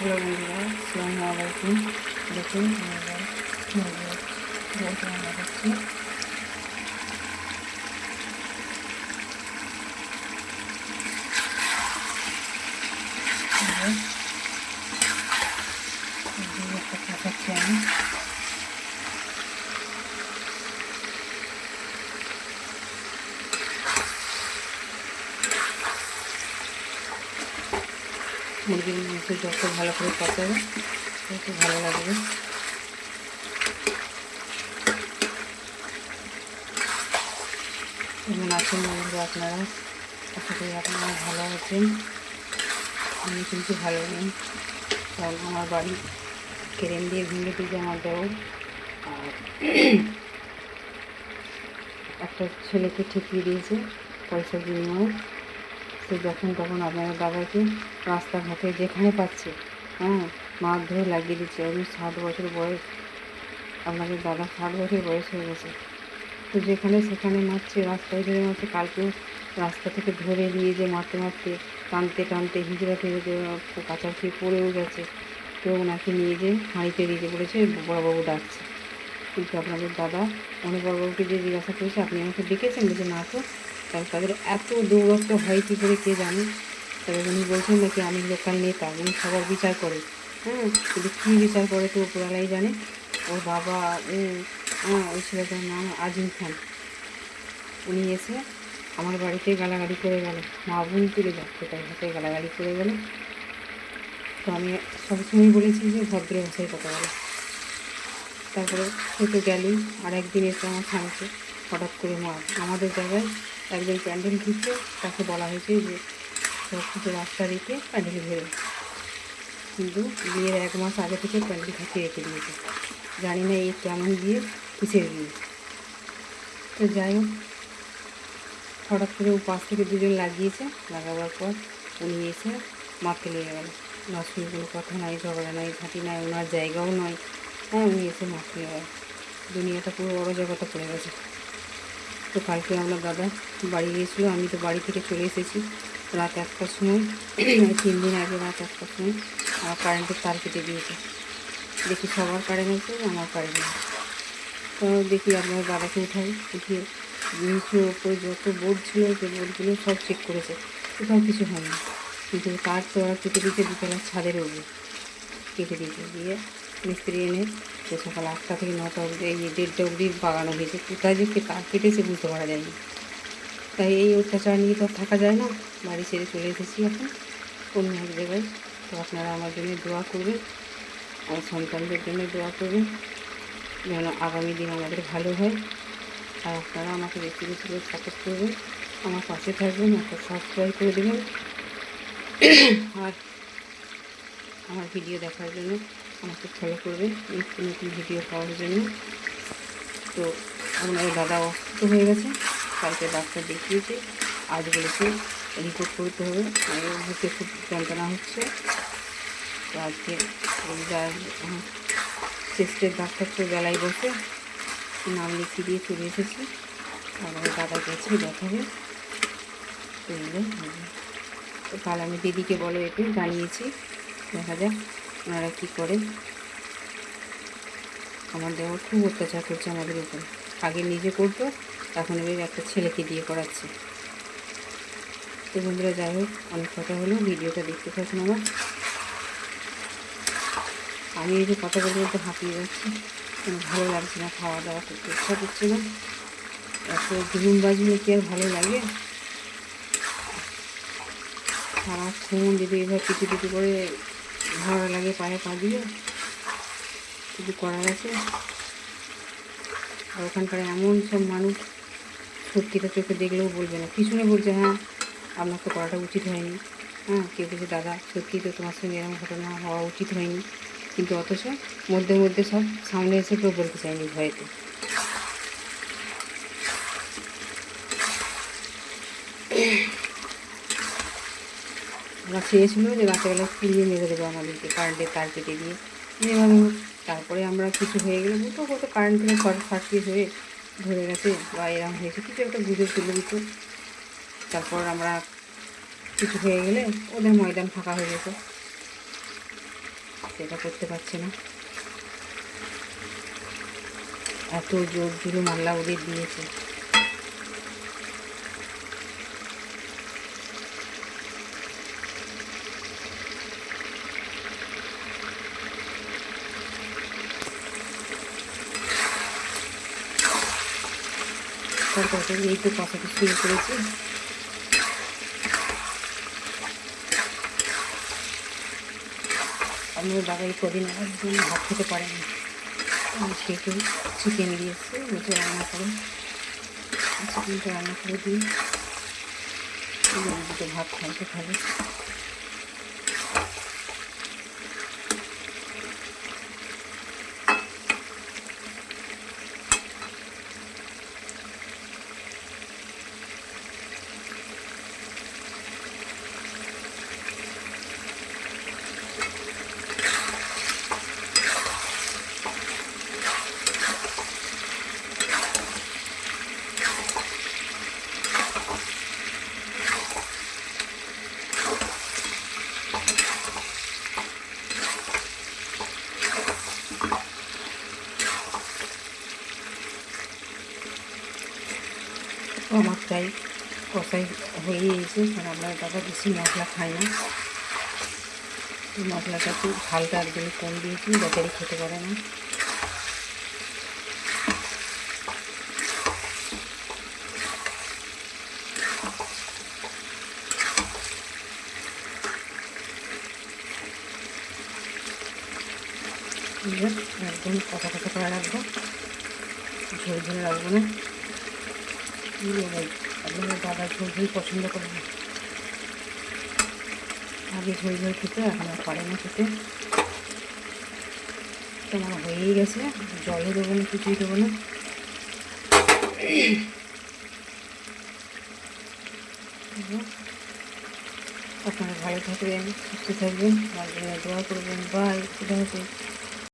Hello বন্ধুরা, আসসালামু আলাইকুম। দেখুন রান্না করছি। একটা কষাচ্ছি আমি। মুরগির মাংস যত ভালো করে কষাবে তত ভালো লাগবে। কেমন আছেন বন্ধুরা আপনারা? আশা করি আপনারা ভালো আছেন। আমি কিন্তু ভালো নেই, কারণ আমার বাড়ি কেরেন দিয়ে ভেঙে দিয়েছে আমার দেওর, আর একটা ছেলেকে ঠেকিয়ে দিয়েছে পয়সার বিনিময়ে। সে যখন তখন আপনাদের দাদাকে রাস্তাঘাটে যেখানে পাচ্ছে মার ধরে লাগিয়ে দিচ্ছে। আমি 60 বছর বয়স, আপনাদের দাদা 60 বছর বয়স হয়ে গেছে, তো যেখানে সেখানে মারছে, রাস্তায় ধরে মারছে। কালকেও রাস্তা থেকে ধরে নিয়ে যে মারতে মারতে টানতে টানতে হিজড়া থেকে কাঁচা খেয়ে পড়েও গেছে। তো ওনাকে নিয়ে যে হাঁড়িতে দিতে বলেছে, বড়বাবু ডাকছে। কিন্তু আপনাদের দাদা বড়বাবুকে যে জিজ্ঞাসা করেছে, আপনি আমাকে ডেকেছেন? বলছে না তো। তাহলে তাদের এত দৌরত্ব হয় কী করে কে জানে। তবে উনি বলছেন নাকি আমি লোকাল নেতা, উনি সবার বিচার করে। কিন্তু কী বিচার করে তো ওপরওয়ালাই জানে। ওর বাবা ওই ছেলেটার নাম আজিম খান, উনি এসে আমার বাড়িতে গালাগালি করে গেল, মা বোন তুলে যাচ্ছে তাই হাতে গালাগালি করে গেল। তো আমি সবসময় বলেছি যে ভদ্র ভাষায় কথা বলে। তারপরে সে তো গেলই, আর একদিন এসে আমার স্বামীকে হঠাৎ করে আমাদের জায়গায় একজন প্যান্ডেল ঢুকছে, তাকে বলা হয়েছে যে সব কিছু রাস্তা রেখে প্যান্ডেল ঘেরে, কিন্তু বিয়ের 1 মাস আগে থেকে প্যান্ডেল ঢুকিয়ে রেখে দিয়েছে। জানি না এই কেমন বিয়ে, কিসের বিয়ে। তো যাই হোক, হঠাৎ করে ও পাশ থেকে দুজন লাগিয়েছে, লাগাবার পর উনি এসে মাকে লেগে গেল। না শুনে কোনো কথা নাই, ঝগড়া নাই, ঘাঁটি নাই, ওনার জায়গাও নয়। উনি এসে মাকে লেগে গেল। দুনিয়াটা পুরো বড় জগতে পড়ে গেছে। তো কালকে আমার দাদা বাড়ি গিয়েছিলো, আমি তো বাড়ি থেকে চলে এসেছি রাত 1টার সময়। 3 দিন আগে রাত 1টার সময় আমার কারেন্টের তার কেটে দিয়েছে। দেখি সবার কারেন্ট আছে, আমার কারেন্ট নেই। তো দেখি আপনার দাদাকে উঠাই, দেখি নিচের ওপরে যত বোর্ড ছিল সে বোর্ডগুলো সব চেক করেছে, কোথাও কিছু হয়নি। কিন্তু তার তো ওরা কেটে দিয়েছে দুতলার ছাদের উপরে, কেটে দিয়েছে। দিয়ে মিস্ত্রি এনে তো সকাল 8টা থেকে 9টা অবধি, এই 1:30টা অবধি বাগানো হয়েছে। কোথায় যে তার কেটেছে বুঝতে পারা যায়নি। তাই এই অত্যাচার নিয়ে তো থাকা যায় না, বাড়ি ছেড়ে চলে এসেছি এখন অন্য এক জায়গায়। তো আপনারা আমার জন্য দোয়া করবেন, আমার সন্তানদের জন্য দোয়া করবেন, যেন আগামী দিন আমাদের ভালো হয়। আর আপনারা আমাকে বেশি বেশি করে সাপোর্ট করবেন, আমার পাশে থাকবেন, একটা সাবস্ক্রাইব করে দেবেন। আর আমার ভিডিও দেখার জন্য আমাকে ফলো করবেন, নিত্য নতুন ভিডিও পাওয়ার জন্য। তো আপনাদের দাদা অসুস্থ হয়ে গেছে, কালকে ডাক্তার দেখিয়েছে, আজ বলেছে রিপোর্ট করতে হবে। বুকে খুব যন্ত্রণা হচ্ছে। তো আজকে চেস্টের ডাক্তার তো বেলায় বসে নাম লিখিয়ে দিয়ে চলে এসেছি। আমাদের দাদা গেছে দেখাবে। তো কাল আমি দিদিকে বলে এতে জানিয়েছি, দেখা যাক ওনারা কী করে। আমার দেওয়া খুব অত্যাচার করছে আমাদের উপরে। আগে নিজে করতো, এখন এবার একটা ছেলেকে দিয়ে করাচ্ছে। তো বন্ধুরা যাই হোক, অনেক কথা হলো, ভিডিওটা দেখতে থাকুন আমার। আমি এই যে কথা বলতে বলতে হাঁপিয়ে যাচ্ছি, ভালো লাগছে না, খাওয়া দাওয়া করতে ইচ্ছা করছে না। এত ঘুম বাজলে কি আর ভালো লাগে? সারাক্ষণ যদি এবার পিটি পিটি করে ভাড়া লাগে পায়ে পা দিয়ে, কিছু করার আছে? আর ওখানকার এমন সব মানুষ, সত্যিটা চোখে দেখলেও বলবে না, পিছনে বলছে হ্যাঁ আপনার তো করাটা উচিত হয়নি। কেউ কিছু দাদা সত্যি তো তোমার সঙ্গে এরকম ঘটনা হওয়া উচিত হয়নি, কিন্তু অথচ মধ্যে মধ্যে সব সামনে এসে কেউ বলতে চায়নি ভয়েতে। ওরা চেয়েছিল যে রাতেবেলা পুড়িয়ে মেরে দেবো আমাদেরকে, কারেন্টের তার কেটে দিয়ে যেভাবে হোক। তারপরে আমরা কিছু হয়ে গেলে বুঝতো কত কারেন্ট থেকে শর্ট সার্কিট হয়ে ধরে গেছে বা এরকম হয়েছে, কিছু একটা গুজব তুলে দিত। তারপর আমরা কিছু হয়ে গেলে ওদের ময়দান ফাঁকা হয়ে যেত। এটা করতে পারছে না, এত জোর জুলুম আল্লাহ ওদের দিয়েছে। তারপরে এই তো কষাতে শুরু করেছি। আমার বাবা এই কদিন একদম ভাত খেতে পারেনি, সেহেতু চিকেন দিয়েছে, বলছে রান্না করো, চিকেনটা রান্না করে দিই, দুটো ভাত খাইতে খাবে। আমার প্রায় কষাই হয়ে গিয়েছে, কারণ আপনার বাবা বেশি মশলা খায় না, মশলাটা একটু হালকা একদমই কম দিয়েছি, বেচারি খেতে পারে না। একদম কষা কষা করে রাখবো, ঝোল ঝোল রাখবো না। আপনার দাদা ঝোল ঝোল পছন্দ করে না, আগে ঝোল ঝোল খেতে, এখন আর পারে না খেতে। তো আমার হয়েই গেছে, জলও দেবো না, কিছুই দেবো না। আপনারা ভালো থাকবেন, সুস্থ থাকবেন, আমার জন্য দোয়া করবেন। বাই, খুদা হাফেজ।